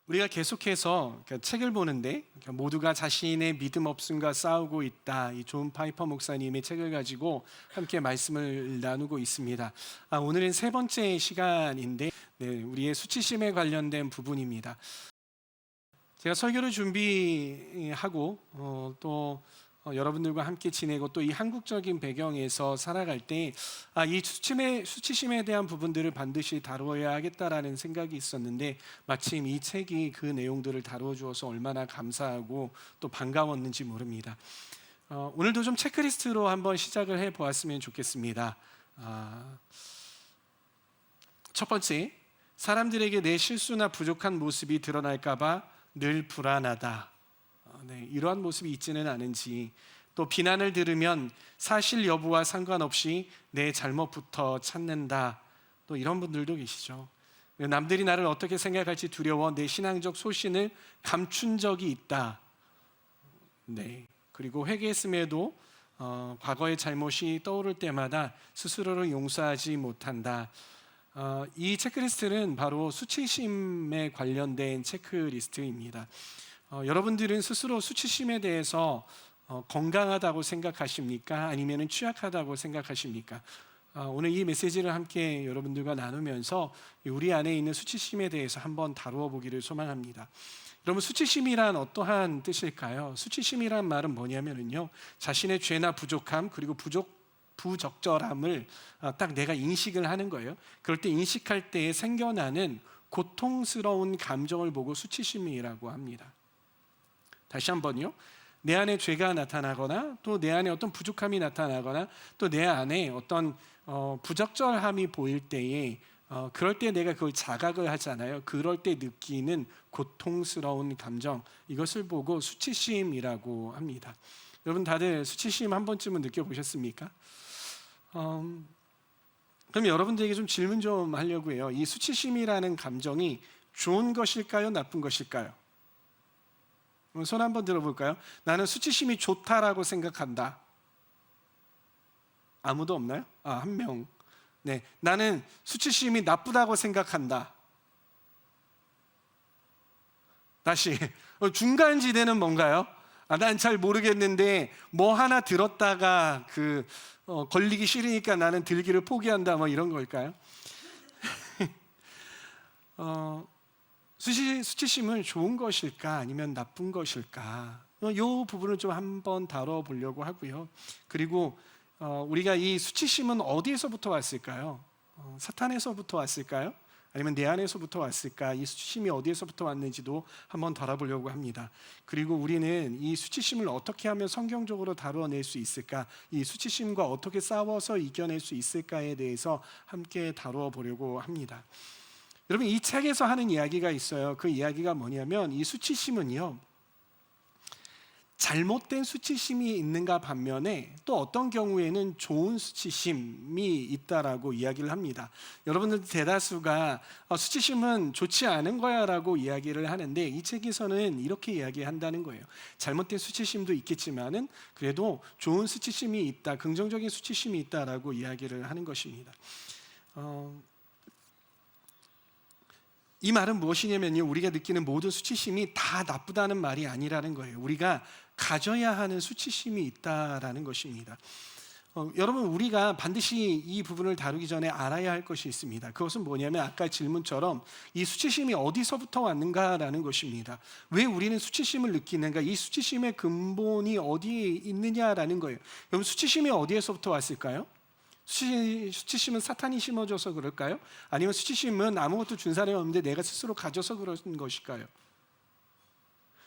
우리가 계속해서 책을 보는데 모두가 자신의 믿음 없음과 싸우고 있다, 이 존 파이퍼 목사님의 책을 가지고 함께 말씀을 나누고 있습니다. 오늘은 세 번째 시간인데 우리의 수치심에 관련된 부분입니다. 제가 설교를 준비하고 또 여러분들과 함께 지내고 또 이 한국적인 배경에서 살아갈 때 이 수치심에 대한 부분들을 반드시 다루어야 하겠다라는 생각이 있었는데, 마침 이 책이 그 내용들을 다루어 주어서 얼마나 감사하고 또 반가웠는지 모릅니다. 오늘도 좀 체크리스트로 한번 시작을 해 보았으면 좋겠습니다. 첫 번째, 사람들에게 내 실수나 부족한 모습이 드러날까 봐 늘 불안하다. 이러한 모습이 있지는 않은지, 또 비난을 들으면 사실 여부와 상관없이 내 잘못부터 찾는다. 또 이런 분들도 계시죠. 남들이 나를 어떻게 생각할지 두려워 내 신앙적 소신을 감춘 적이 있다. 그리고 회개했음에도 과거의 잘못이 떠오를 때마다 스스로를 용서하지 못한다. 이 체크리스트는 바로 수치심에 관련된 체크리스트입니다. 여러분들은 스스로 수치심에 대해서 건강하다고 생각하십니까? 아니면 취약하다고 생각하십니까? 오늘 이 메시지를 함께 여러분들과 나누면서 우리 안에 있는 수치심에 대해서 한번 다루어 보기를 소망합니다. 여러분, 수치심이란 어떠한 뜻일까요? 수치심이란 말은 뭐냐면요, 자신의 죄나 부족함 그리고 부적절함을 딱 내가 인식을 하는 거예요. 그럴 때 인식할 때 생겨나는 고통스러운 감정을 보고 수치심이라고 합니다. 다시 한번요. 내 안에 죄가 나타나거나 또 내 안에 어떤 부족함이 나타나거나 또 내 안에 어떤 부적절함이 보일 때에 그럴 때 내가 그걸 자각을 하잖아요. 그럴 때 느끼는 고통스러운 감정, 이것을 보고 수치심이라고 합니다. 여러분, 다들 수치심 한 번쯤은 느껴보셨습니까? 그럼 여러분들에게 좀 질문 좀 하려고 해요. 이 수치심이라는 감정이 좋은 것일까요? 나쁜 것일까요? 손 한번 들어볼까요? 나는 수치심이 좋다라고 생각한다. 아무도 없나요? 한 명. 네, 나는 수치심이 나쁘다고 생각한다. 다시. 중간지대는 뭔가요? 난 잘 모르겠는데 뭐 하나 들었다가 걸리기 싫으니까 나는 들기를 포기한다, 뭐 이런 걸까요? 수치심은 좋은 것일까 아니면 나쁜 것일까? 이 부분을 좀 한번 다뤄보려고 하고요. 그리고 우리가 이 수치심은 어디에서부터 왔을까요? 사탄에서부터 왔을까요? 아니면 내 안에서부터 왔을까? 이 수치심이 어디에서부터 왔는지도 한번 다뤄보려고 합니다. 그리고 우리는 이 수치심을 어떻게 하면 성경적으로 다뤄낼 수 있을까? 이 수치심과 어떻게 싸워서 이겨낼 수 있을까에 대해서 함께 다루어 보려고 합니다. 여러분, 이 책에서 하는 이야기가 있어요. 그 이야기가 뭐냐면, 이 수치심은요, 잘못된 수치심이 있는가 반면에 또 어떤 경우에는 좋은 수치심이 있다라고 이야기를 합니다. 여러분들 대다수가 수치심은 좋지 않은 거야 라고 이야기를 하는데, 이 책에서는 이렇게 이야기한다는 거예요. 잘못된 수치심도 있겠지만은 그래도 좋은 수치심이 있다, 긍정적인 수치심이 있다라고 이야기를 하는 것입니다. 이 말은 무엇이냐면요, 우리가 느끼는 모든 수치심이 다 나쁘다는 말이 아니라는 거예요. 우리가 가져야 하는 수치심이 있다라는 것입니다. 여러분, 우리가 반드시 이 부분을 다루기 전에 알아야 할 것이 있습니다. 그것은 뭐냐면, 아까 질문처럼 이 수치심이 어디서부터 왔는가라는 것입니다. 왜 우리는 수치심을 느끼는가? 이 수치심의 근본이 어디에 있느냐라는 거예요. 여러분, 수치심이 어디에서부터 왔을까요? 수치심은 사탄이 심어줘서 그럴까요? 아니면 수치심은 아무것도 준 사람이 없는데 내가 스스로 가져서 그런 것일까요?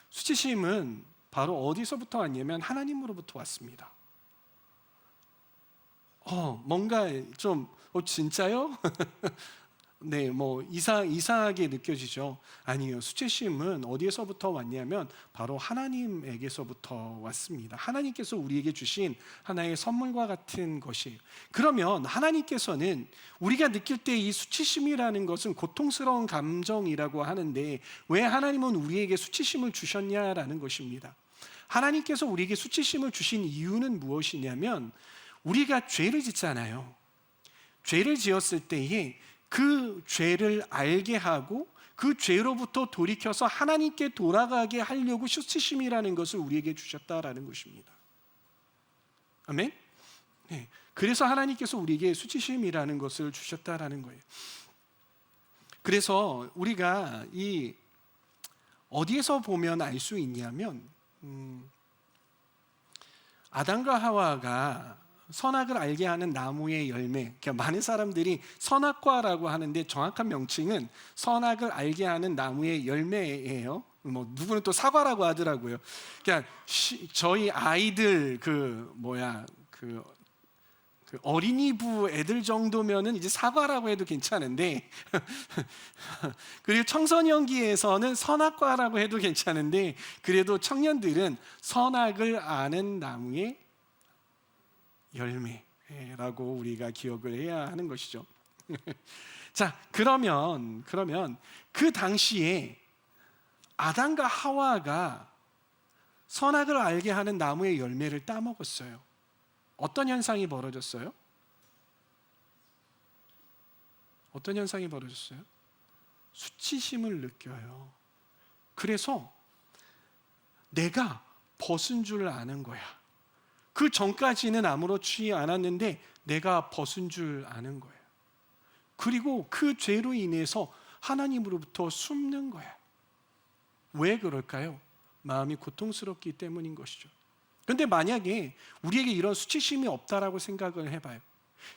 수치심은 바로 어디서부터 왔냐면 하나님으로부터 왔습니다. 뭔가 좀 진짜요? 네, 이상하게 느껴지죠. 아니요, 수치심은 어디에서부터 왔냐면 바로 하나님에게서부터 왔습니다. 하나님께서 우리에게 주신 하나의 선물과 같은 것이에요. 그러면 하나님께서는 우리가 느낄 때 이 수치심이라는 것은 고통스러운 감정이라고 하는데, 왜 하나님은 우리에게 수치심을 주셨냐라는 것입니다. 하나님께서 우리에게 수치심을 주신 이유는 무엇이냐면, 우리가 죄를 짓잖아요. 죄를 지었을 때에 그 죄를 알게 하고 그 죄로부터 돌이켜서 하나님께 돌아가게 하려고 수치심이라는 것을 우리에게 주셨다라는 것입니다. 아멘? 네. 그래서 하나님께서 우리에게 수치심이라는 것을 주셨다라는 거예요. 그래서 우리가 이 어디에서 보면 알 수 있냐면 아담과 하와가 선악을 알게 하는 나무의 열매, 그러니까 많은 사람들이 선악과라고 하는데 정확한 명칭은 선악을 알게 하는 나무의 열매예요. 뭐 누구는 또 사과라고 하더라고요. 그러니까 저희 아이들 그 어린이부 애들 정도면은 이제 사과라고 해도 괜찮은데 그리고 청소년기에서는 선악과라고 해도 괜찮은데 그래도 청년들은 선악을 아는 나무의 열매라고 우리가 기억을 해야 하는 것이죠. 자, 그러면 그 당시에 아담과 하와가 선악을 알게 하는 나무의 열매를 따먹었어요. 어떤 현상이 벌어졌어요? 어떤 현상이 벌어졌어요? 수치심을 느껴요. 그래서 내가 벗은 줄 아는 거야. 그 전까지는 아무렇지 않았는데 내가 벗은 줄 아는 거예요. 그리고 그 죄로 인해서 하나님으로부터 숨는 거야. 왜 그럴까요? 마음이 고통스럽기 때문인 것이죠. 그런데 만약에 우리에게 이런 수치심이 없다라고 생각을 해봐요.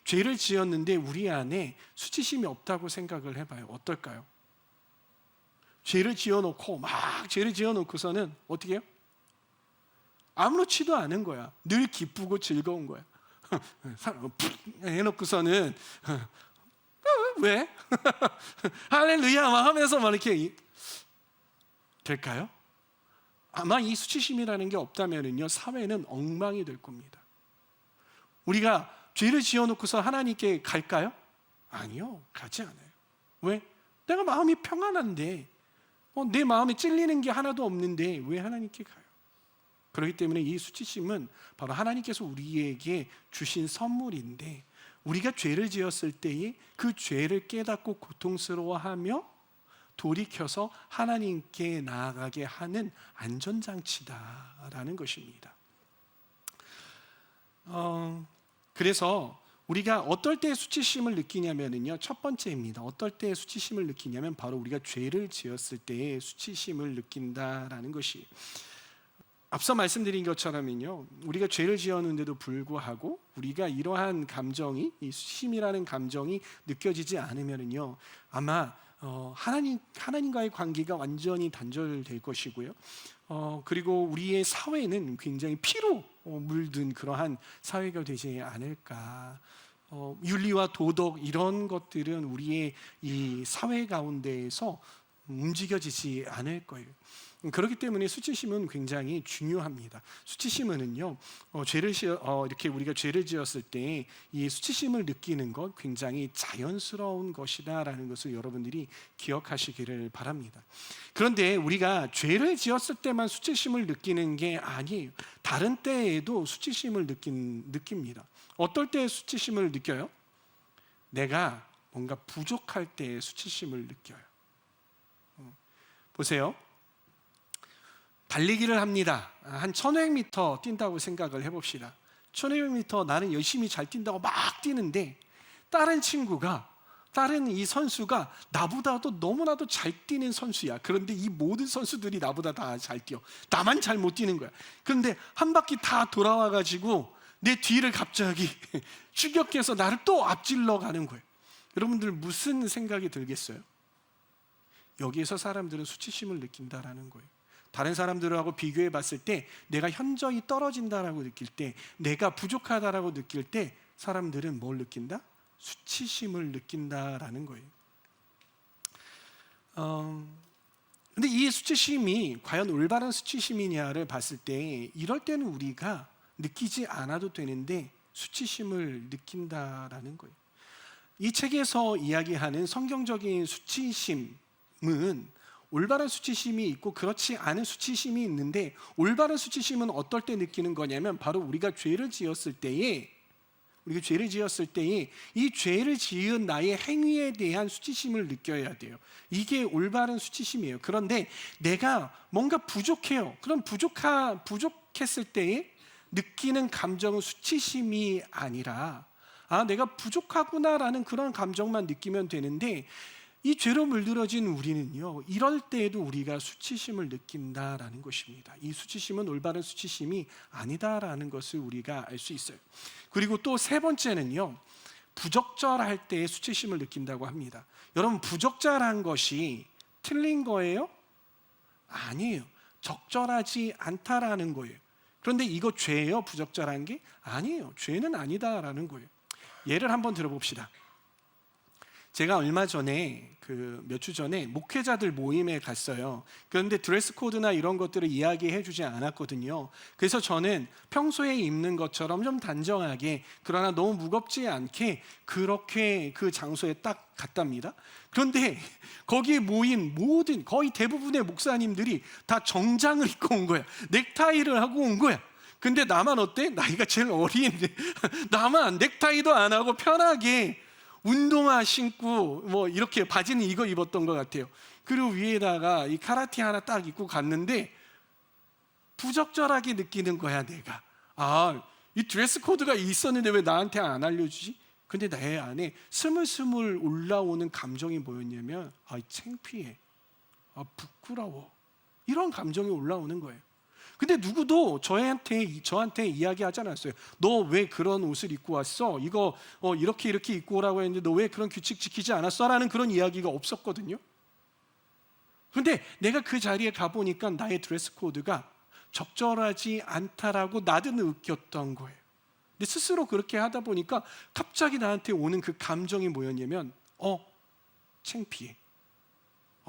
죄를 지었는데 우리 안에 수치심이 없다고 생각을 해봐요. 어떨까요? 죄를 지어놓고서는 어떻게 해요? 아무렇지도 않은 거야. 늘 기쁘고 즐거운 거야. 해놓고서는 왜? 할렐루야 막 하면서 막 이렇게 될까요? 아마 이 수치심이라는 게 없다면요 사회는 엉망이 될 겁니다. 우리가 죄를 지어놓고서 하나님께 갈까요? 아니요, 가지 않아요. 왜? 내가 마음이 평안한데 내 마음에 찔리는 게 하나도 없는데 왜 하나님께 가요? 그렇기 때문에 이 수치심은 바로 하나님께서 우리에게 주신 선물인데 우리가 죄를 지었을 때에 그 죄를 깨닫고 고통스러워하며 돌이켜서 하나님께 나아가게 하는 안전장치다라는 것입니다. 그래서 우리가 어떨 때 수치심을 느끼냐면요, 첫 번째입니다. 어떨 때 수치심을 느끼냐면 바로 우리가 죄를 지었을 때에 수치심을 느낀다라는 것이. 앞서 말씀드린 것처럼요, 우리가 죄를 지었는데도 불구하고 우리가 이러한 감정이, 이 수치심이라는 감정이 느껴지지 않으면요, 아마 하나님과의 관계가 완전히 단절될 것이고요. 그리고 우리의 사회는 굉장히 피로 물든 그러한 사회가 되지 않을까. 윤리와 도덕 이런 것들은 우리의 이 사회 가운데에서 움직여지지 않을 거예요. 그렇기 때문에 수치심은 굉장히 중요합니다. 수치심은요, 이렇게 우리가 죄를 지었을 때 이 수치심을 느끼는 것 굉장히 자연스러운 것이다라는 것을 여러분들이 기억하시기를 바랍니다. 그런데 우리가 죄를 지었을 때만 수치심을 느끼는 게 아니에요. 다른 때에도 수치심을 느낍니다. 어떨 때 수치심을 느껴요? 내가 뭔가 부족할 때 수치심을 느껴요. 보세요. 달리기를 합니다. 한 1500m 뛴다고 생각을 해봅시다. 1500m 나는 열심히 잘 뛴다고 막 뛰는데 다른 이 선수가 나보다도 너무나도 잘 뛰는 선수야. 그런데 이 모든 선수들이 나보다 다 잘 뛰어. 나만 잘 못 뛰는 거야. 그런데 한 바퀴 다 돌아와가지고 내 뒤를 갑자기 추격해서 나를 또 앞질러 가는 거예요. 여러분들 무슨 생각이 들겠어요? 여기에서 사람들은 수치심을 느낀다라는 거예요. 다른 사람들하고 비교해 봤을 때 내가 현저히 떨어진다라고 느낄 때, 내가 부족하다라고 느낄 때 사람들은 뭘 느낀다? 수치심을 느낀다라는 거예요. 근데 이 수치심이 과연 올바른 수치심이냐를 봤을 때 이럴 때는 우리가 느끼지 않아도 되는데 수치심을 느낀다라는 거예요. 이 책에서 이야기하는 성경적인 수치심은 올바른 수치심이 있고 그렇지 않은 수치심이 있는데, 올바른 수치심은 어떨 때 느끼는 거냐면 바로 우리가 죄를 지었을 때에 우리가 죄를 지었을 때에 이 죄를 지은 나의 행위에 대한 수치심을 느껴야 돼요. 이게 올바른 수치심이에요. 그런데 내가 뭔가 부족해요. 그럼 부족했을 때에 느끼는 감정은 수치심이 아니라 내가 부족하구나라는 그런 감정만 느끼면 되는데, 이 죄로 물들어진 우리는요, 이럴 때에도 우리가 수치심을 느낀다라는 것입니다. 이 수치심은 올바른 수치심이 아니다라는 것을 우리가 알 수 있어요. 그리고 또 세 번째는요, 부적절할 때의 수치심을 느낀다고 합니다. 여러분, 부적절한 것이 틀린 거예요? 아니에요. 적절하지 않다라는 거예요. 그런데 이거 죄예요? 부적절한 게? 아니에요. 죄는 아니다라는 거예요. 예를 한번 들어봅시다. 제가 얼마 전에 몇 주 전에 목회자들 모임에 갔어요. 그런데 드레스 코드나 이런 것들을 이야기해 주지 않았거든요. 그래서 저는 평소에 입는 것처럼 좀 단정하게, 그러나 너무 무겁지 않게 그렇게 그 장소에 딱 갔답니다. 그런데 거기에 모인 모든, 거의 대부분의 목사님들이 다 정장을 입고 온 거야. 넥타이를 하고 온 거야. 근데 나만 어때? 나이가 제일 어린데 나만 넥타이도 안 하고 편하게 운동화 신고 뭐 이렇게 바지는 이거 입었던 것 같아요. 그리고 위에다가 이 카라티 하나 딱 입고 갔는데 부적절하게 느끼는 거야. 내가 이 드레스 코드가 있었는데 왜 나한테 안 알려주지? 근데 내 안에 스물스물 올라오는 감정이 뭐였냐면 창피해, 부끄러워, 이런 감정이 올라오는 거예요. 근데 누구도 저한테 이야기하지 않았어요. 너 왜 그런 옷을 입고 왔어? 이거 이렇게 입고 오라고 했는데 너 왜 그런 규칙 지키지 않았어? 라는 그런 이야기가 없었거든요. 근데 내가 그 자리에 가보니까 나의 드레스 코드가 적절하지 않다라고 나도 느꼈던 거예요. 근데 스스로 그렇게 하다 보니까 갑자기 나한테 오는 그 감정이 뭐였냐면 창피해,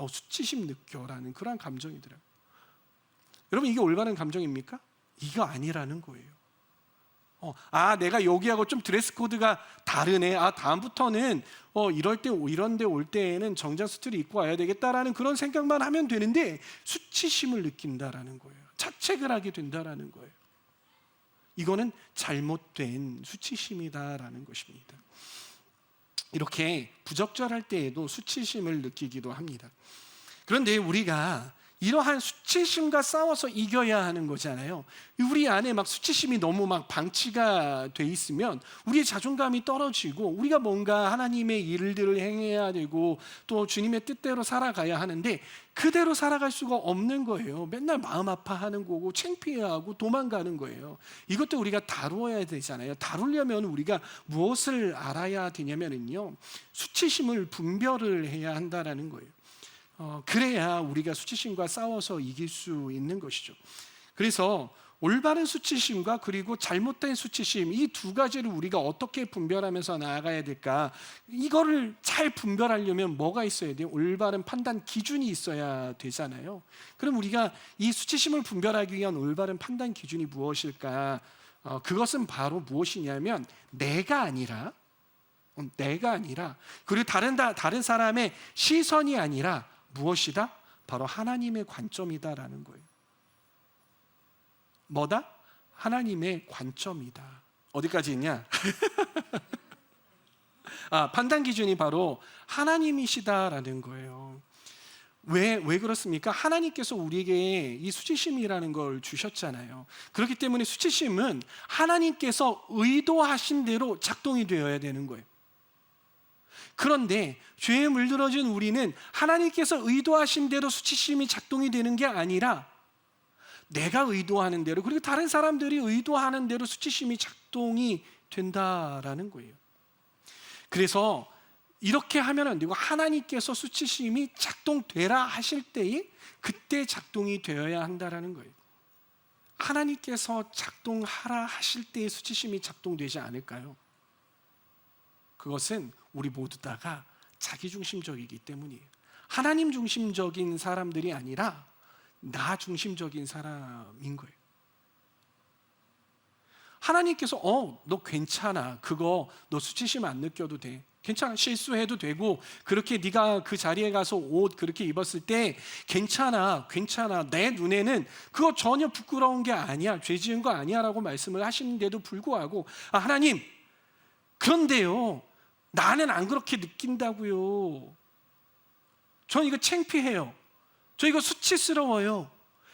수치심 느껴라는 그런 감정이더라고요. 여러분, 이게 올바른 감정입니까? 이거 아니라는 거예요. 내가 여기하고 좀 드레스 코드가 다르네. 다음부터는 이런 데 올 때에는 정장 수트를 입고 와야 되겠다라는 그런 생각만 하면 되는데 수치심을 느낀다라는 거예요. 자책을 하게 된다라는 거예요. 이거는 잘못된 수치심이다라는 것입니다. 이렇게 부적절할 때에도 수치심을 느끼기도 합니다. 그런데 우리가 이러한 수치심과 싸워서 이겨야 하는 거잖아요. 우리 안에 막 수치심이 너무 막 방치가 돼 있으면 우리의 자존감이 떨어지고 우리가 뭔가 하나님의 일들을 행해야 되고 또 주님의 뜻대로 살아가야 하는데 그대로 살아갈 수가 없는 거예요. 맨날 마음 아파하는 거고 창피해하고 도망가는 거예요. 이것도 우리가 다루어야 되잖아요. 다루려면 우리가 무엇을 알아야 되냐면요, 수치심을 분별을 해야 한다라는 거예요. 그래야 우리가 수치심과 싸워서 이길 수 있는 것이죠. 그래서 올바른 수치심과 그리고 잘못된 수치심, 이 두 가지를 우리가 어떻게 분별하면서 나아가야 될까? 이거를 잘 분별하려면 뭐가 있어야 돼요? 올바른 판단 기준이 있어야 되잖아요. 그럼 우리가 이 수치심을 분별하기 위한 올바른 판단 기준이 무엇일까? 그것은 바로 무엇이냐면 내가 아니라 그리고 다른 사람의 시선이 아니라 무엇이다? 바로 하나님의 관점이다라는 거예요. 뭐다? 하나님의 관점이다. 어디까지 있냐? 판단 기준이 바로 하나님이시다라는 거예요. 왜 그렇습니까? 하나님께서 우리에게 이 수치심이라는 걸 주셨잖아요. 그렇기 때문에 수치심은 하나님께서 의도하신 대로 작동이 되어야 되는 거예요. 그런데 죄에 물들어진 우리는 하나님께서 의도하신 대로 수치심이 작동이 되는 게 아니라 내가 의도하는 대로, 그리고 다른 사람들이 의도하는 대로 수치심이 작동이 된다라는 거예요. 그래서 이렇게 하면 안 되고 하나님께서 수치심이 작동되라 하실 때에 그때 작동이 되어야 한다라는 거예요. 하나님께서 작동하라 하실 때에 수치심이 작동되지 않을까요? 그것은 우리 모두 다가 자기중심적이기 때문이에요. 하나님 중심적인 사람들이 아니라 나 중심적인 사람인 거예요. 하나님께서 너 괜찮아, 그거 너 수치심 안 느껴도 돼, 괜찮아, 실수해도 되고 그렇게 네가 그 자리에 가서 옷 그렇게 입었을 때 괜찮아, 내 눈에는 그거 전혀 부끄러운 게 아니야, 죄 지은 거 아니야 라고 말씀을 하시는데도 불구하고 하나님, 그런데요, 나는 안 그렇게 느낀다고요. 전 이거 창피해요. 저 이거 수치스러워요.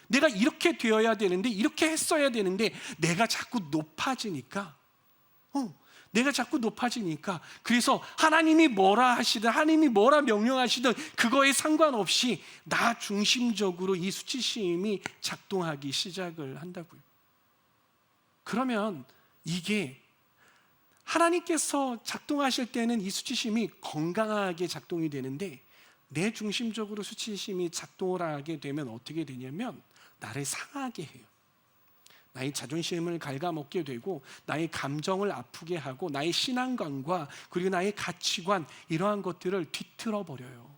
내가 이렇게 되어야 되는데, 이렇게 했어야 되는데 내가 자꾸 높아지니까 내가 자꾸 높아지니까, 그래서 하나님이 뭐라 하시든 하나님이 뭐라 명령하시든 그거에 상관없이 나 중심적으로 이 수치심이 작동하기 시작을 한다고요. 그러면 이게 하나님께서 작동하실 때는 이 수치심이 건강하게 작동이 되는데, 내 중심적으로 수치심이 작동을 하게 되면 어떻게 되냐면 나를 상하게 해요. 나의 자존심을 갉아먹게 되고, 나의 감정을 아프게 하고, 나의 신앙관과 그리고 나의 가치관, 이러한 것들을 뒤틀어 버려요.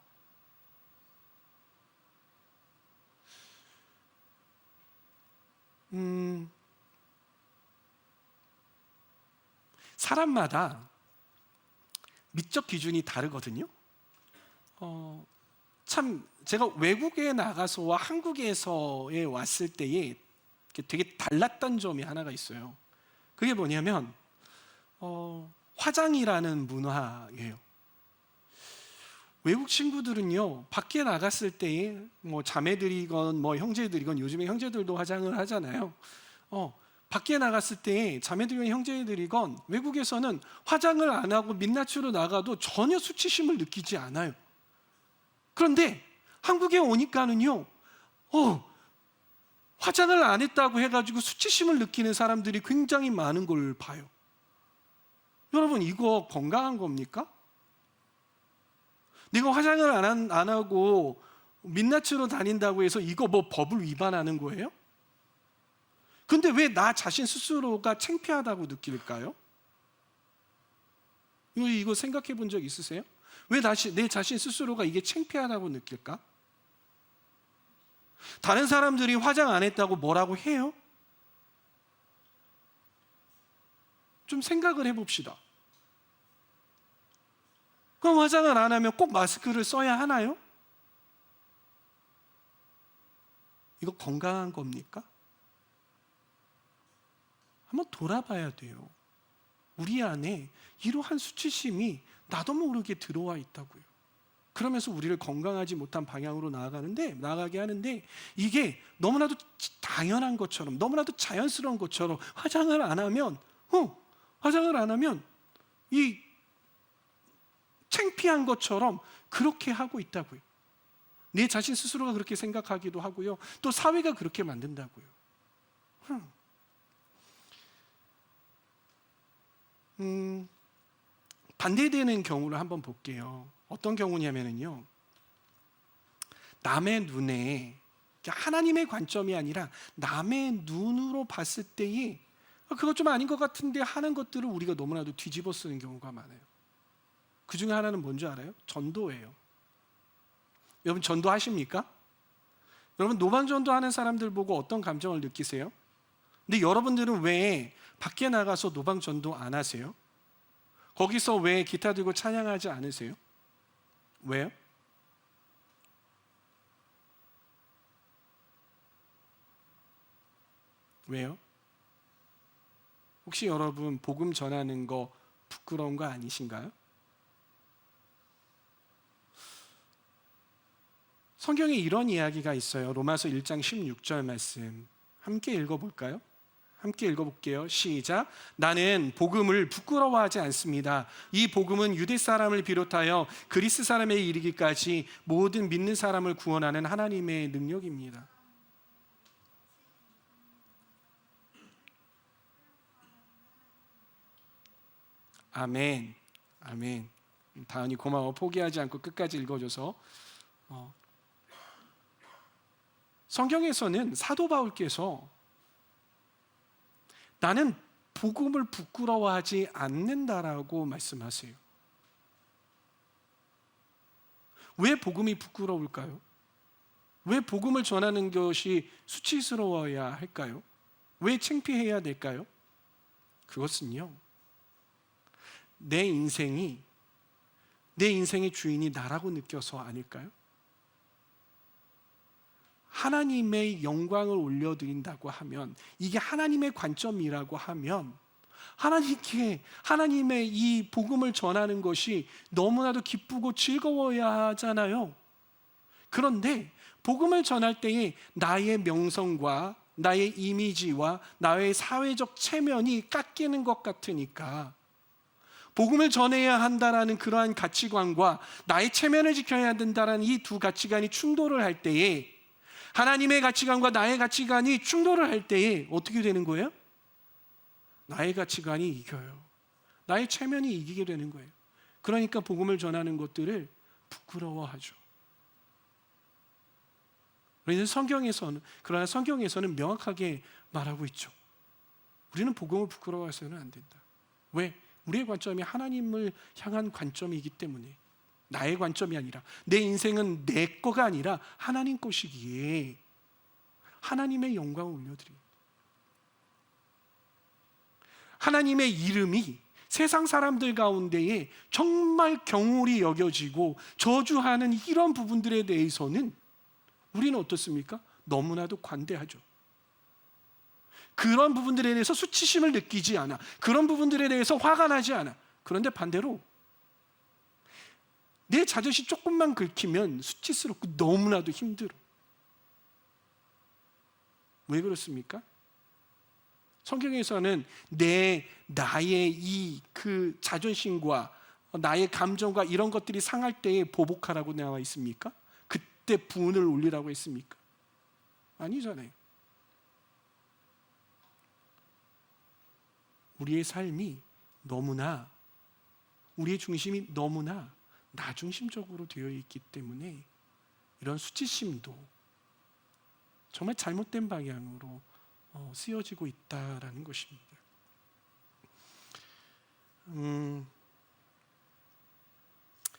사람마다 미적 기준이 다르거든요. 참 제가 외국에 나가서와 한국에서에 왔을 때에 되게 달랐던 점이 하나가 있어요. 그게 뭐냐면 화장이라는 문화예요. 외국 친구들은요, 밖에 나갔을 때에 뭐 자매들이건 뭐 형제들이건, 요즘에 형제들도 화장을 하잖아요. 밖에 나갔을 때 자매들이건 형제들이건 외국에서는 화장을 안 하고 민낯으로 나가도 전혀 수치심을 느끼지 않아요. 그런데 한국에 오니까는요, 화장을 안 했다고 해가지고 수치심을 느끼는 사람들이 굉장히 많은 걸 봐요. 여러분, 이거 건강한 겁니까? 내가 화장을 안 하고 민낯으로 다닌다고 해서 이거 뭐 법을 위반하는 거예요? 근데 왜 나 자신 스스로가 창피하다고 느낄까요? 이거 생각해 본 적 있으세요? 왜 내 자신 스스로가 이게 창피하다고 느낄까? 다른 사람들이 화장 안 했다고 뭐라고 해요? 좀 생각을 해봅시다. 그럼 화장을 안 하면 꼭 마스크를 써야 하나요? 이거 건강한 겁니까? 한번 돌아봐야 돼요. 우리 안에 이러한 수치심이 나도 모르게 들어와 있다고요. 그러면서 우리를 건강하지 못한 방향으로 나아가게 하는데, 이게 너무나도 당연한 것처럼, 너무나도 자연스러운 것처럼 화장을 안 하면 이 창피한 것처럼 그렇게 하고 있다고요. 내 자신 스스로가 그렇게 생각하기도 하고요, 또 사회가 그렇게 만든다고요. 반대되는 경우를 한번 볼게요. 어떤 경우냐면요, 남의 눈에, 하나님의 관점이 아니라 남의 눈으로 봤을 때에 그거 좀 아닌 것 같은데 하는 것들을 우리가 너무나도 뒤집어 쓰는 경우가 많아요. 그 중에 하나는 뭔지 알아요? 전도예요. 여러분, 전도하십니까? 여러분, 노방전도 하는 사람들 보고 어떤 감정을 느끼세요? 근데 여러분들은 왜 밖에 나가서 노방전도 안 하세요? 거기서 왜 기타 들고 찬양하지 않으세요? 왜요? 왜요? 혹시 여러분 복음 전하는 거 부끄러운 거 아니신가요? 성경에 이런 이야기가 있어요. 로마서 1장 16절 말씀 함께 읽어볼까요? 함께 읽어볼게요. 시작. 나는 복음을 부끄러워하지 않습니다. 이 복음은 유대 사람을 비롯하여 그리스 사람에 이르기까지 모든 믿는 사람을 구원하는 하나님의 능력입니다. 아멘. 아멘. 다은이 고마워. 포기하지 않고 끝까지 읽어줘서. 성경에서는 사도 바울께서 나는 복음을 부끄러워하지 않는다라고 말씀하세요. 왜 복음이 부끄러울까요? 왜 복음을 전하는 것이 수치스러워야 할까요? 왜 창피해야 될까요? 그것은요, 내 인생의 주인이 나라고 느껴서 아닐까요? 하나님의 영광을 올려드린다고 하면, 이게 하나님의 관점이라고 하면 하나님께 하나님의 이 복음을 전하는 것이 너무나도 기쁘고 즐거워야 하잖아요. 그런데 복음을 전할 때에 나의 명성과 나의 이미지와 나의 사회적 체면이 깎이는 것 같으니까 복음을 전해야 한다라는 그러한 가치관과 나의 체면을 지켜야 된다라는 이 두 가치관이 충돌을 할 때에, 하나님의 가치관과 나의 가치관이 충돌을 할 때에 어떻게 되는 거예요? 나의 가치관이 이겨요. 나의 체면이 이기게 되는 거예요. 그러니까 복음을 전하는 것들을 부끄러워하죠. 그러나 성경에서는 명확하게 말하고 있죠. 우리는 복음을 부끄러워해서는 안 된다. 왜? 우리의 관점이 하나님을 향한 관점이기 때문에. 나의 관점이 아니라, 내 인생은 내 거가 아니라 하나님 것이기에 하나님의 영광을 올려드립니다. 하나님의 이름이 세상 사람들 가운데에 정말 경홀히 여겨지고 저주하는 이런 부분들에 대해서는 우리는 어떻습니까? 너무나도 관대하죠. 그런 부분들에 대해서 수치심을 느끼지 않아. 그런 부분들에 대해서 화가 나지 않아. 그런데 반대로 내 자존심 조금만 긁히면 수치스럽고 너무나도 힘들어. 왜 그렇습니까? 성경에서는 나의 이 그 자존심과 나의 감정과 이런 것들이 상할 때에 보복하라고 나와 있습니까? 그때 분을 올리라고 했습니까? 아니잖아요. 우리의 삶이 너무나, 우리의 중심이 너무나 나중심적으로 되어 있기 때문에 이런 수치심도 정말 잘못된 방향으로 쓰여지고 있다라는 것입니다.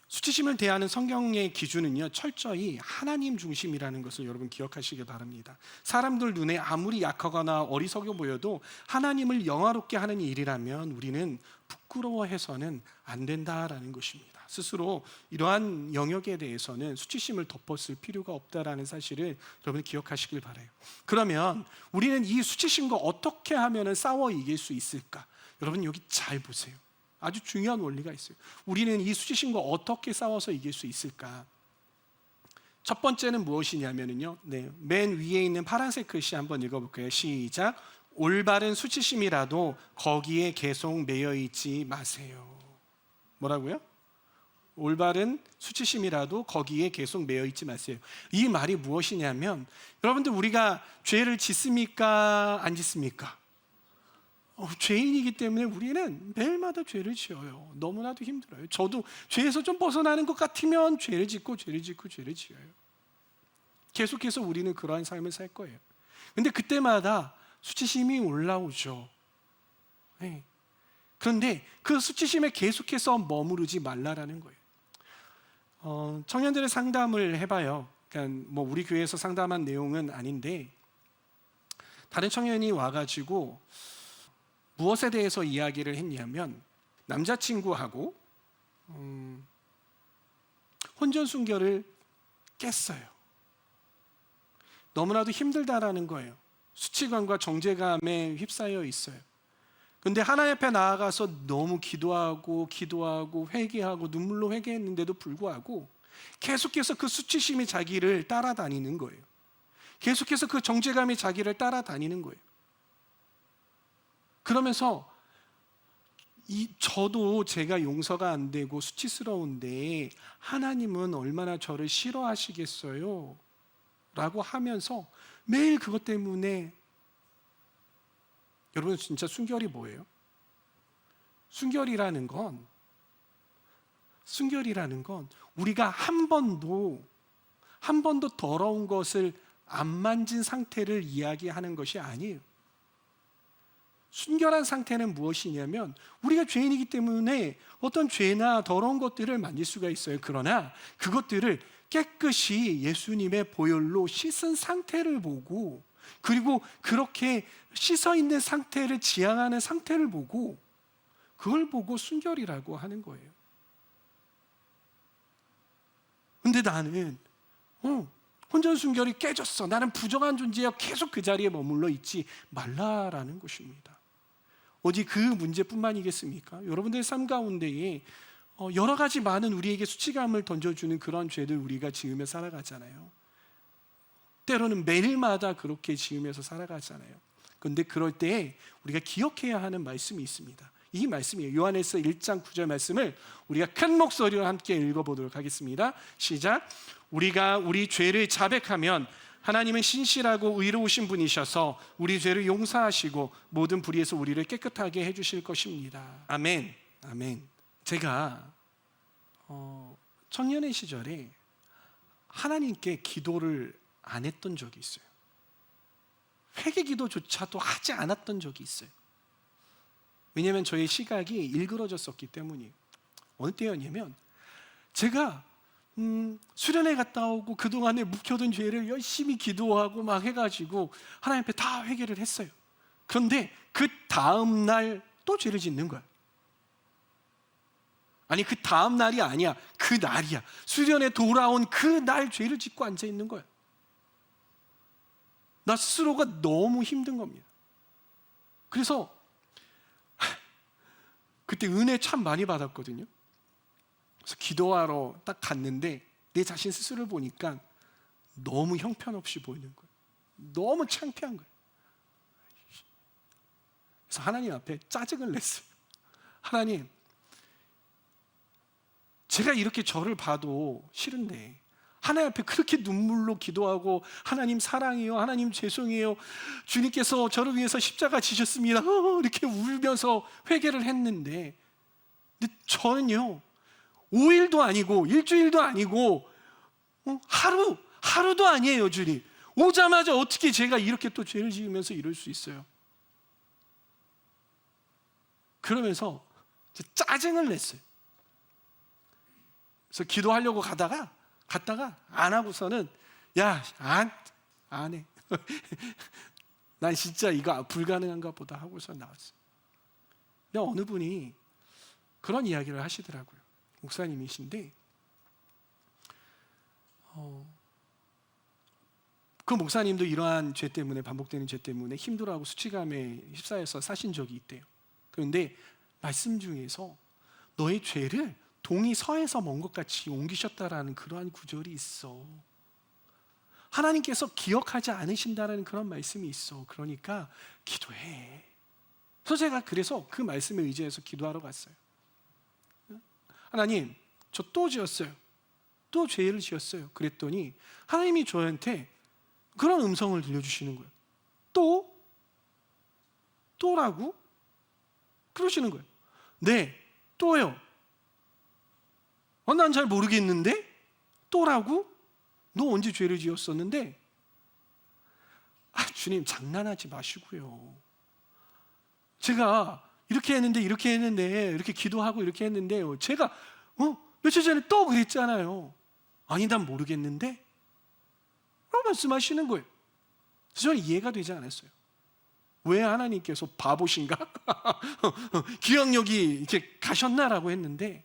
수치심을 대하는 성경의 기준은요, 철저히 하나님 중심이라는 것을 여러분 기억하시길 바랍니다. 사람들 눈에 아무리 약하거나 어리석어 보여도 하나님을 영화롭게 하는 일이라면 우리는 부끄러워해서는 안 된다라는 것입니다. 스스로 이러한 영역에 대해서는 수치심을 덮었을 필요가 없다라는 사실을 여러분 기억하시길 바라요. 그러면 우리는 이 수치심과 어떻게 하면 싸워 이길 수 있을까? 여러분 여기 잘 보세요. 아주 중요한 원리가 있어요. 우리는 이 수치심과 어떻게 싸워서 이길 수 있을까? 첫 번째는 무엇이냐면요, 맨 위에 있는 파란색 글씨 한번 읽어볼까요? 시작. 올바른 수치심이라도 거기에 계속 매여 있지 마세요. 뭐라고요? 올바른 수치심이라도 거기에 계속 매여 있지 마세요. 이 말이 무엇이냐면, 여러분들 우리가 죄를 짓습니까? 안 짓습니까? 죄인이기 때문에 우리는 매일마다 죄를 지어요. 너무나도 힘들어요. 저도 죄에서 좀 벗어나는 것 같으면 죄를 짓고 죄를 지어요. 계속해서 우리는 그러한 삶을 살 거예요. 근데 그때마다 수치심이 올라오죠. 네. 그런데 그 수치심에 계속해서 머무르지 말라라는 거예요. 청년들의 상담을 해봐요. 그러니까 뭐 우리 교회에서 상담한 내용은 아닌데, 다른 청년이 와가지고 무엇에 대해서 이야기를 했냐면, 남자친구하고 혼전 순결을 깼어요. 너무나도 힘들다라는 거예요. 수치감과 정죄감에 휩싸여 있어요. 근데 하나님 앞에 나아가서 너무 기도하고 회개하고 눈물로 회개했는데도 불구하고 계속해서 그 수치심이 자기를 따라다니는 거예요. 계속해서 그 정죄감이 자기를 따라다니는 거예요. 그러면서 저도 제가 용서가 안 되고 수치스러운데 하나님은 얼마나 저를 싫어하시겠어요? 라고 하면서 매일 그것 때문에, 여러분 진짜 순결이 뭐예요? 순결이라는 건 우리가 한 번도 더러운 것을 안 만진 상태를 이야기하는 것이 아니에요. 순결한 상태는 무엇이냐면, 우리가 죄인이기 때문에 어떤 죄나 더러운 것들을 만질 수가 있어요. 그러나 그것들을 깨끗이 예수님의 보혈로 씻은 상태를 보고, 그리고 그렇게 씻어 있는 상태를 지향하는 상태를 보고, 그걸 보고 순결이라고 하는 거예요. 근데 나는 혼전 순결이 깨졌어, 나는 부정한 존재야, 계속 그 자리에 머물러 있지 말라라는 것입니다. 오직 그 문제뿐만이겠습니까? 여러분들의 삶 가운데에 여러 가지 많은 우리에게 수치감을 던져주는 그런 죄들 우리가 지으며 살아가잖아요. 때로는 매일마다 그렇게 지으면서 살아가잖아요. 그런데 그럴 때 우리가 기억해야 하는 말씀이 있습니다. 이 말씀이에요. 요한에서 1장 9절 말씀을 우리가 큰 목소리로 함께 읽어보도록 하겠습니다. 시작. 우리가 우리 죄를 자백하면 하나님은 신실하고 의로우신 분이셔서 우리 죄를 용서하시고 모든 불의에서 우리를 깨끗하게 해주실 것입니다. 아멘. 아멘. 제가 청년의 시절에 하나님께 기도를 안 했던 적이 있어요. 회개 기도조차도 하지 않았던 적이 있어요. 왜냐하면 저의 시각이 일그러졌었기 때문이에요. 어느 때였냐면 제가 수련회 갔다 오고 그동안에 묵혀둔 죄를 열심히 기도하고 막 해가지고 하나님 앞에 다 회개를 했어요. 그런데 그 다음 날 또 죄를 짓는 거야. 아니, 그 다음 날이 아니야. 그 날이야. 수련회 돌아온 그 날 죄를 짓고 앉아 있는 거야. 나 스스로가 너무 힘든 겁니다. 그래서 그때 은혜 참 많이 받았거든요. 그래서 기도하러 딱 갔는데 내 자신 스스로를 보니까 너무 형편없이 보이는 거예요. 너무 창피한 거예요. 그래서 하나님 앞에 짜증을 냈어요. 하나님, 제가 이렇게 저를 봐도 싫은데 하나님 앞에 그렇게 눈물로 기도하고 하나님 사랑해요, 하나님 죄송해요, 주님께서 저를 위해서 십자가 지셨습니다, 이렇게 울면서 회개를 했는데, 근데 저는요 5일도 아니고 일주일도 아니고 하루도 아니에요. 주님, 오자마자 어떻게 제가 이렇게 또 죄를 지으면서 이럴 수 있어요? 그러면서 짜증을 냈어요. 그래서 기도하려고 갔다가 안 하고서는 안 해. 난 진짜 이거 불가능한가 보다 하고서 나왔어요. 근데 어느 분이 그런 이야기를 하시더라고요. 목사님이신데 그 목사님도 이러한 죄 때문에, 반복되는 죄 때문에 힘들어하고 수치감에 휩싸여서 사신 적이 있대요. 그런데 말씀 중에서 너의 죄를 동이 서에서 먼 것 같이 옮기셨다라는 그러한 구절이 있어. 하나님께서 기억하지 않으신다라는 그런 말씀이 있어. 그러니까 기도해. 그래서 그 말씀에 의지해서 기도하러 갔어요. 하나님, 저 또 지었어요. 또 죄를 지었어요. 그랬더니 하나님이 저한테 그런 음성을 들려주시는 거예요. 또라고? 그러시는 거예요. 네, 또요. 난 잘 모르겠는데? 또라고? 너 언제 죄를 지었었는데? 주님, 장난하지 마시고요. 제가 이렇게 했는데 이렇게 기도하고 이렇게 했는데요, 제가 며칠 전에 또 그랬잖아요. 아니, 난 모르겠는데? 라고 말씀하시는 거예요. 그래서 저는 이해가 되지 않았어요. 왜 하나님께서 바보신가? 기억력이 이렇게 가셨나라고 했는데,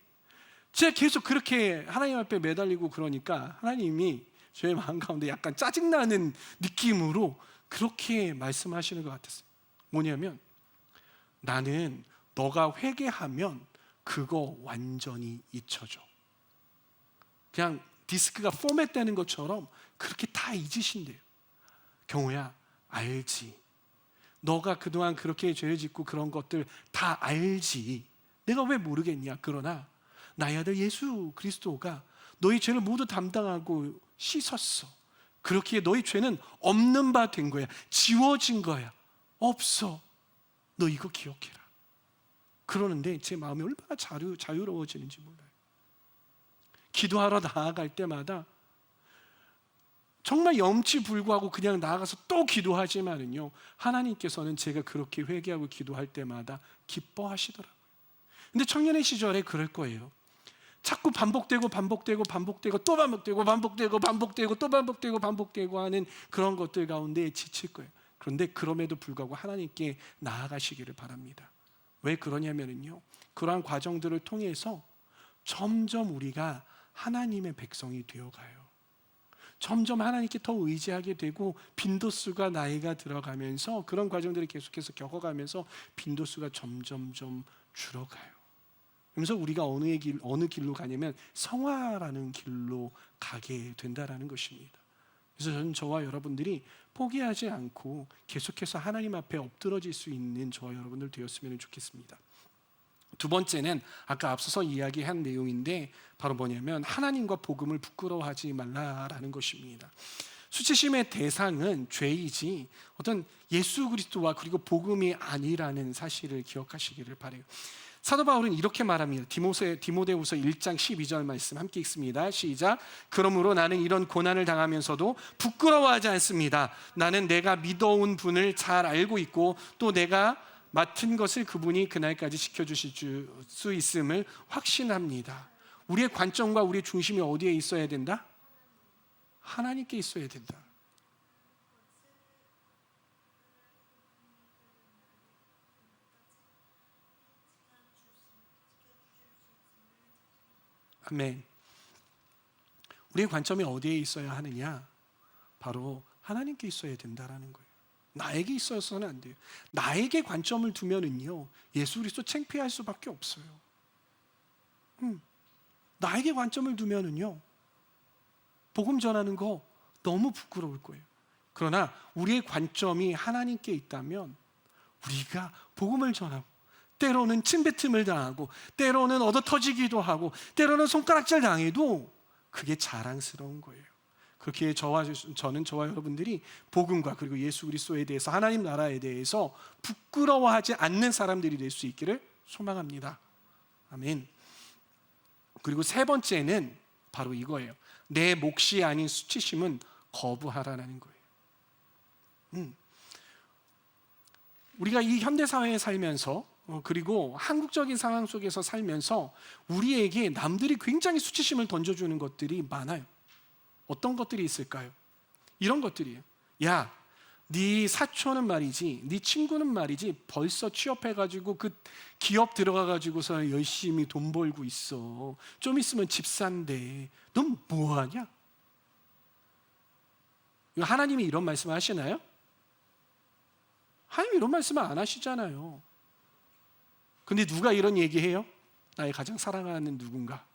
제가 계속 그렇게 하나님 앞에 매달리고 그러니까 하나님이 저의 마음 가운데 약간 짜증나는 느낌으로 그렇게 말씀하시는 것 같았어요. 뭐냐면, 나는 너가 회개하면 그거 완전히 잊혀져. 그냥 디스크가 포맷되는 것처럼 그렇게 다 잊으신대요. 경호야, 알지. 너가 그동안 그렇게 죄를 짓고 그런 것들 다 알지. 내가 왜 모르겠냐. 그러나 나의 아들 예수 그리스도가 너희 죄를 모두 담당하고 씻었어. 그렇기에 너희 죄는 없는 바 된 거야. 지워진 거야. 없어. 너 이거 기억해라. 그러는데 제 마음이 얼마나 자유로워지는지 몰라요. 기도하러 나아갈 때마다 정말 염치불구하고 그냥 나아가서 또 기도하지만은요, 하나님께서는 제가 그렇게 회개하고 기도할 때마다 기뻐하시더라고요. 근데 청년의 시절에 그럴 거예요. 자꾸 반복되고 또 반복되고 하는 그런 것들 가운데 지칠 거예요. 그런데 그럼에도 불구하고 하나님께 나아가시기를 바랍니다. 왜 그러냐면요, 그러한 과정들을 통해서 점점 우리가 하나님의 백성이 되어가요. 점점 하나님께 더 의지하게 되고 빈도수가 나이가 들어가면서 그런 과정들을 계속해서 겪어가면서 빈도수가 점점점 줄어가요. 그러면서 우리가 어느 길로 가냐면 성화라는 길로 가게 된다라는 것입니다. 그래서 저는 저와 여러분들이 포기하지 않고 계속해서 하나님 앞에 엎드러질 수 있는 저와 여러분들 되었으면 좋겠습니다. 두 번째는 아까 앞서서 이야기한 내용인데 바로 뭐냐면 하나님과 복음을 부끄러워하지 말라라는 것입니다. 수치심의 대상은 죄이지 어떤 예수 그리스도와 그리고 복음이 아니라는 사실을 기억하시기를 바라요. 사도 바울은 이렇게 말합니다. 디모데후서 1장 12절 말씀 함께 읽습니다. 시작. 그러므로 나는 이런 고난을 당하면서도 부끄러워하지 않습니다. 나는 내가 믿어온 분을 잘 알고 있고 또 내가 맡은 것을 그분이 그날까지 지켜주실 수 있음을 확신합니다. 우리의 관점과 우리의 중심이 어디에 있어야 된다? 하나님께 있어야 된다. 아멘. 우리의 관점이 어디에 있어야 하느냐? 바로 하나님께 있어야 된다라는 거예요. 나에게 있어서는 안 돼요. 나에게 관점을 두면은요, 예수 그리스도 창피할 수밖에 없어요. 나에게 관점을 두면은요, 복음 전하는 거 너무 부끄러울 거예요. 그러나 우리의 관점이 하나님께 있다면 우리가 복음을 전하고 때로는 침뱉음을 당하고 때로는 얻어터지기도 하고 때로는 손가락질 당해도 그게 자랑스러운 거예요. 그렇게 저는 저와 여러분들이 복음과 그리고 예수 그리스도에 대해서 하나님 나라에 대해서 부끄러워하지 않는 사람들이 될 수 있기를 소망합니다. 아멘. 그리고 세 번째는 바로 이거예요. 내 몫이 아닌 수치심은 거부하라는 거예요. 우리가 이 현대사회에 살면서 그리고 한국적인 상황 속에서 살면서 우리에게 남들이 굉장히 수치심을 던져주는 것들이 많아요. 어떤 것들이 있을까요? 이런 것들이에요. 야, 네 사촌은 말이지, 네 친구는 말이지 벌써 취업해가지고 그 기업 들어가가지고서 열심히 돈 벌고 있어. 좀 있으면 집 산대. 넌 뭐하냐? 하나님이 이런 말씀을 하시나요? 하나님 이런 말씀을 안 하시잖아요. 근데 누가 이런 얘기해요? 나의 가장 사랑하는 누군가,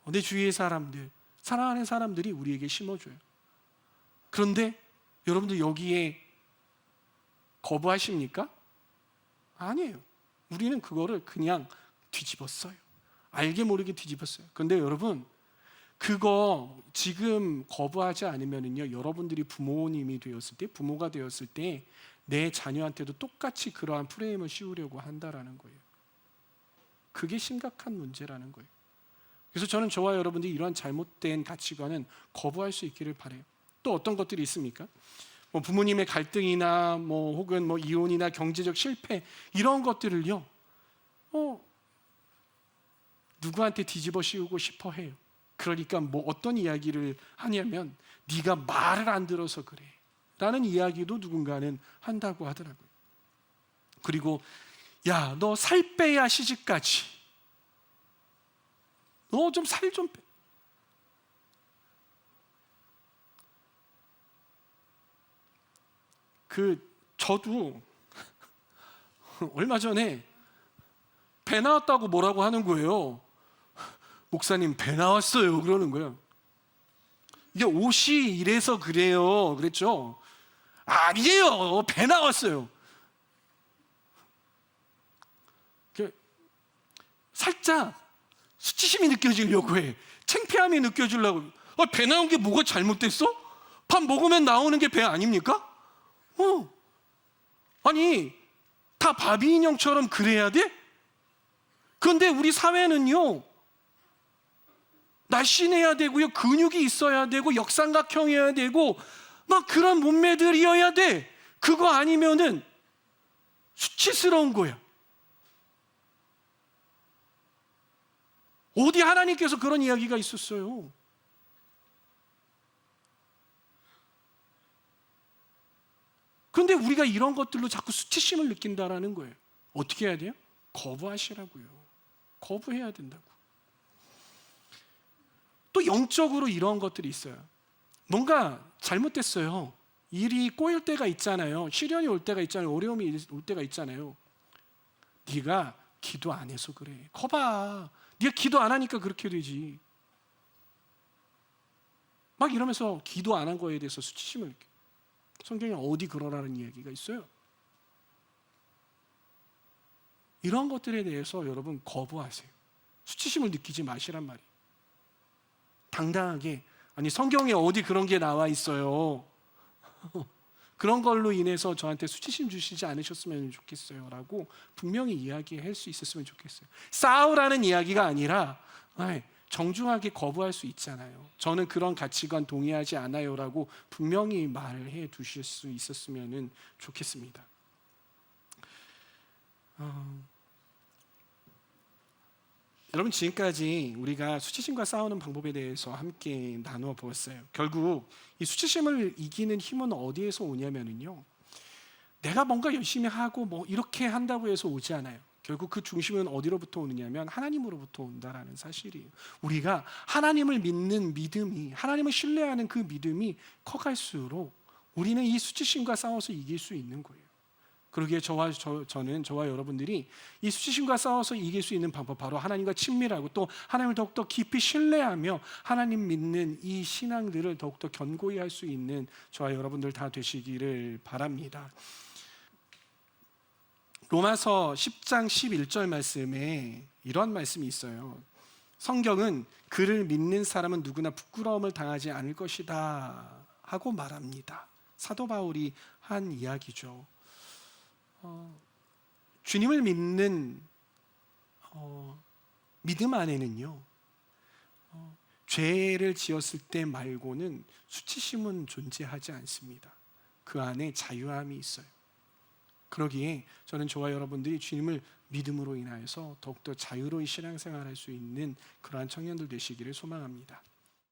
내 주위의 사람들, 사랑하는 사람들이 우리에게 심어줘요. 그런데 여러분들 여기에 거부하십니까? 아니에요. 우리는 그거를 그냥 뒤집었어요. 알게 모르게 뒤집었어요. 그런데 여러분, 그거 지금 거부하지 않으면요, 여러분들이 부모님이 되었을 때, 부모가 되었을 때 내 자녀한테도 똑같이 그러한 프레임을 씌우려고 한다라는 거예요. 그게 심각한 문제라는 거예요. 그래서 저는 저와 여러분들이 이러한 잘못된 가치관은 거부할 수 있기를 바라요. 또 어떤 것들이 있습니까? 부모님의 갈등이나 혹은 이혼이나 경제적 실패, 이런 것들을요, 누구한테 뒤집어 씌우고 싶어 해요. 그러니까 어떤 이야기를 하냐면 네가 말을 안 들어서 그래 라는 이야기도 누군가는 한다고 하더라고요. 그리고 야, 너 살 빼야 시집가지. 너 좀 살 좀 빼. 저도 얼마 전에 배 나왔다고 뭐라고 하는 거예요. 목사님, 배 나왔어요. 그러는 거예요. 이게 옷이 이래서 그래요. 그랬죠? 아니에요. 배 나왔어요. 살짝 수치심이 느껴지려고 해. 창피함이 느껴지려고. 배 나온 게 뭐가 잘못됐어? 밥 먹으면 나오는 게 배 아닙니까? 아니, 다 바비 인형처럼 그래야 돼? 그런데 우리 사회는요, 날씬해야 되고요, 근육이 있어야 되고, 역삼각형이어야 되고, 막 그런 몸매들이어야 돼. 그거 아니면은 수치스러운 거야. 어디 하나님께서 그런 이야기가 있었어요? 그런데 우리가 이런 것들로 자꾸 수치심을 느낀다라는 거예요. 어떻게 해야 돼요? 거부하시라고요. 거부해야 된다고. 또 영적으로 이런 것들이 있어요. 뭔가 잘못됐어요. 일이 꼬일 때가 있잖아요. 시련이 올 때가 있잖아요. 어려움이 올 때가 있잖아요. 네가 기도 안 해서 그래. 거봐. 네가 기도 안 하니까 그렇게 되지. 막 이러면서 기도 안 한 거에 대해서 수치심을 느껴요. 성경에 어디 그러라는 이야기가 있어요? 이런 것들에 대해서 여러분 거부하세요. 수치심을 느끼지 마시란 말이에요. 당당하게, 아니 성경에 어디 그런 게 나와 있어요. 그런 걸로 인해서 저한테 수치심 주시지 않으셨으면 좋겠어요 라고 분명히 이야기할 수 있었으면 좋겠어요. 싸우라는 이야기가 아니라 정중하게 거부할 수 있잖아요. 저는 그런 가치관 동의하지 않아요 라고 분명히 말해 두실 수 있었으면 좋겠습니다. 여러분, 지금까지 우리가 수치심과 싸우는 방법에 대해서 함께 나누어 보았어요. 결국 이 수치심을 이기는 힘은 어디에서 오냐면요, 내가 뭔가 열심히 하고 뭐 이렇게 한다고 해서 오지 않아요. 결국 그 중심은 어디로부터 오느냐면 하나님으로부터 온다라는 사실이에요. 우리가 하나님을 믿는 믿음이, 하나님을 신뢰하는 그 믿음이 커갈수록 우리는 이 수치심과 싸워서 이길 수 있는 거예요. 그러기에 저는 저와 여러분들이 이 수치심과 싸워서 이길 수 있는 방법, 바로 하나님과 친밀하고 또 하나님을 더욱더 깊이 신뢰하며 하나님 믿는 이 신앙들을 더욱더 견고히 할 수 있는 저와 여러분들 다 되시기를 바랍니다. 로마서 10장 11절 말씀에 이런 말씀이 있어요. 성경은 그를 믿는 사람은 누구나 부끄러움을 당하지 않을 것이다 하고 말합니다. 사도 바울이 한 이야기죠. 주님을 믿는 믿음 안에는요, 죄를 지었을 때 말고는 수치심은 존재하지 않습니다. 그 안에 자유함이 있어요. 그러기에 저는 저와 여러분들이 주님을 믿음으로 인하여서 더욱더 자유로운 신앙생활을 할 수 있는 그러한 청년들 되시기를 소망합니다.